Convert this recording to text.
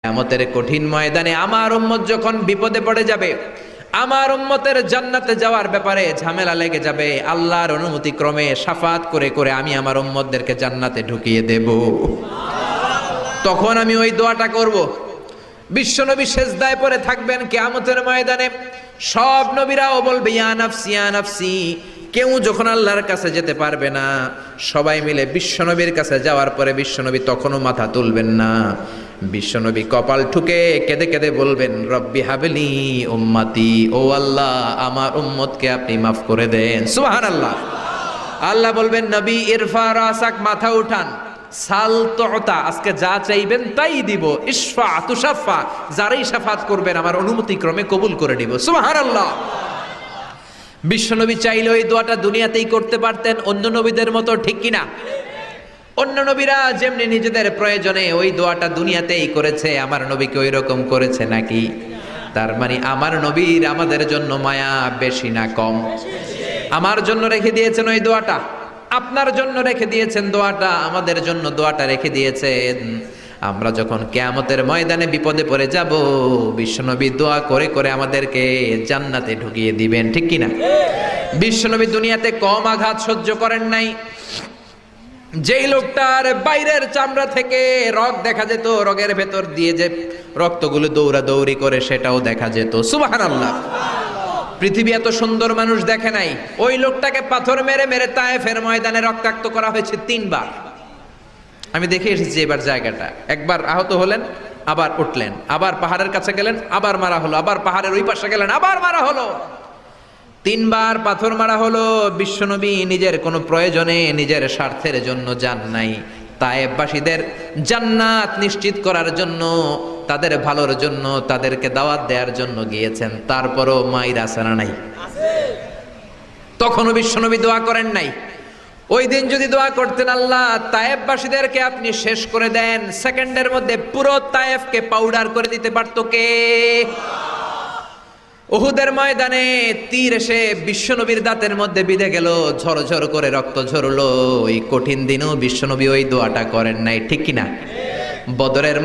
কিয়ামতের কঠিন ময়দানে আমার উম্মত যখন বিপদে পড়ে যাবে, আমার উম্মতের জান্নাতে যাওয়ার ব্যাপারে ঝামেলা লেগে যাবে, আল্লাহর অনুমতি ক্রমে শাফাত করে করে আমি আমার উম্মতদেরকে জান্নাতে ঢুকিয়ে দেব। তখন আমি ওই দোয়াটা করব। বিশ্বনবী সেজদায় পড়ে থাকবেন কিয়ামতের ময়দানে, সব নবীরাও বলবে ইয়া নাফসি ইয়া নাফসি। কেউ যখন আল্লাহর কাছে যেতে পারবে না, সবাই মিলে বিশ্বনবীর কাছে যাওয়ার পরে বিশ্বনবী তখনও মাথা তুলবেন না। বিশ্বনবী কপাল ঠুকে কেঁদে কেঁদে বলবেন রব্বি হাবলি উম্মতি, ও আল্লাহ আমার উম্মতকে আপনি মাফ করে দেন। সুবহানাল্লাহ। আল্লাহ বলবেন নবী ইরফা রাসাক, মাথা উঠান, সাল তুতা, আজকে যা চাইবেন তাই দিব, ইশফা তুশাফা, যারাই শাফাত করবেন আমার অনুমতি ক্রমে কবুল করে দিব। সুবহানাল্লাহ। বিশ্বনবী চাইলে ওই দোয়াটা দুনিয়াতেই করতে পারতেন অন্য নবীদের মতো, ঠিক কিনা? অন্য নবীরা যেমনি নিজেদের প্রয়োজনে ওই দোয়াটা দুনিয়াতেই করেছে, আমার নবীকে ওই রকম করেছে নাকি? তার মানে আমার নবীর আমাদের জন্য মায়া বেশি না কম? আমার জন্য রেখে দিয়েছেন ওই দোয়াটা, আপনার জন্য রেখে দিয়েছেন দোয়াটা, আমাদের জন্য দোয়াটা রেখে দিয়েছেন। আমরা যখন কিয়ামতের ময়দানে বিপদে পড়ে যাব, বিশ্বনবী দোয়া করে করে আমাদেরকে জান্নাতে ঢুকিয়ে দিবেন, ঠিক কিনা? বিশ্বনবী দুনিয়াতে কম আঘাত সহ্য করেন নাই। যেই লোকটার বাইরের চামড়া থেকে রগ দেখা যেত, রগের ভেতর দিয়ে যে রক্তগুলো দৌড়াদৌড়ি করে সেটাও দেখা যেত। সুবহানাল্লাহ। পৃথিবী এত সুন্দর মানুষ দেখে নাই। ওই লোকটাকে পাথর মেরে মেরে তায়েফের ময়দানে রক্তাক্ত করা হয়েছে 3 বার। আমি দেখে এসেছি এবার জায়গাটা। একবার আহত হলেন, আবার উঠলেন, আবার পাহাড়ের কাছে গেলেন, আবার মারা হলো, আবার পাহাড়ের ওই পাশে গেলেন, আবার মারা হলো। 3 বার পাথর মারা হলো। বিশ্বনবী নিজের কোনো প্রয়োজনে, নিজের স্বার্থের জন্য যান নাই, তায়েফবাসীদের জান্নাত নিশ্চিত করার জন্য, তাদের ভালোর জন্য, তাদেরকে দাওয়াত দেওয়ার জন্য গিয়েছেন। তারপরও মাইর আছে না নাই? তখনও বিশ্বনবী দোয়া করেন নাই। ওই দিন যদি দোয়া করতেন আল্লাহ তায়েফবাসীদেরকে আপনি শেষ করে দেন, সেকেন্ডের মধ্যে পুরো তায়েফকে পাউডার করে দিতে পারতো কে? উহুদের ময়দানে তীর এসে বিশ্বনবীর দাঁতের মধ্যে বিঁধে গেল, ঝরঝর করে রক্ত ঝরলো। ওই কঠিন দিনেও বিশ্বনবী ওই দোয়াটা করেন নাই, ঠিক কিনা? বদরের